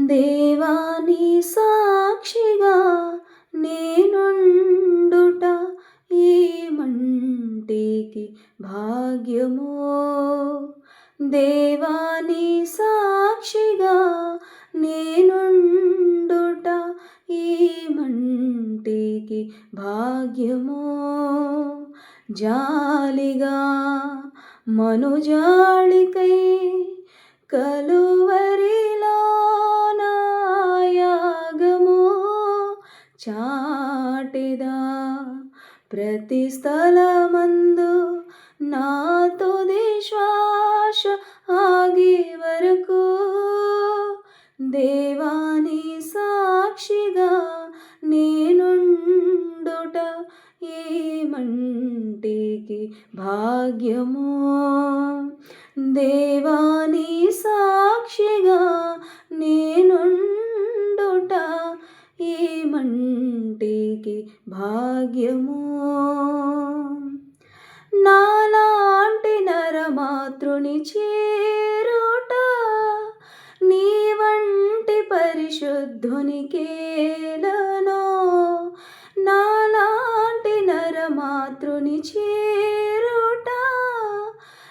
దేవాని సాక్షిగా నేనుండుట ఈ మంటికి భాగ్యమో. దేవాని సాక్షిగా నేనుండుట ఈ మంటికి భాగ్యమో. జాలిగా మనుజాళికై కలువరిలో నా యాగమో చాటెదా ప్రతి స్థలమందు నా తుది శ్వాస ఆగే వరకు. దేవాని సాక్షిగా నేనుండుట ఈ మంటికి భాగ్యమో. దేవాని సాక్షిగా నేనుండుట ఈ మంటికి భాగ్యమో. నాలాంటి నరమాతృని చేరుట నీ వంటి పరిశుద్ధునికేలనో. నాలాంటి నరమాతృని చేరుట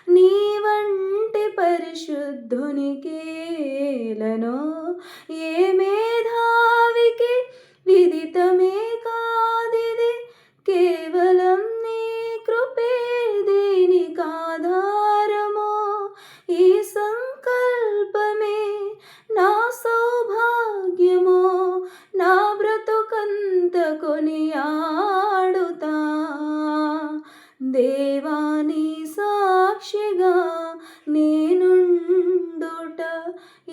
నీ వంటి పరిశుద్ధునికేలనో. ఏ మేధావికి విదితమే కాదిది, కేవలం నీ కృపే దీనికాధారమో. ఈ సంకల్పమే నా సౌభాగ్యమో, నా బ్రతుకంత కొనియాడుతా. దేవాని సాక్షిగా నేనుండుట ఈ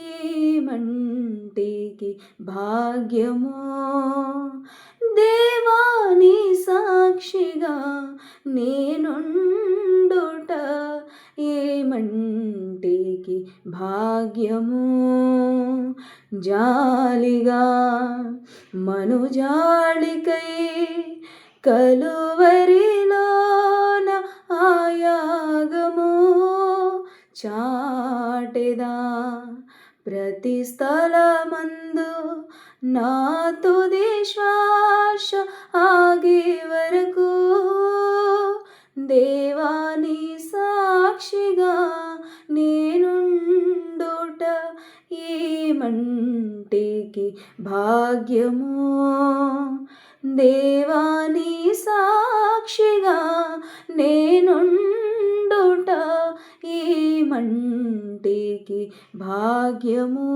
మంటికి భాగ్యమో. దేవాని సాక్షిగా నేనుండుట ఈ మంటికి భాగ్యమో. జాలిగా మనుజాళికై కలువరిలోన ఆ యాగమో చాటెదా ప్రతి స్థలమందు నా తుది శ్వాస ఆగే వరకు. దేవాని సాక్షిగా నేనుండుట ఈ మంటికి భాగ్యమో. దేవాని సాక్షిగా నేనుండుట ఈ మంటికి భాగ్యమో.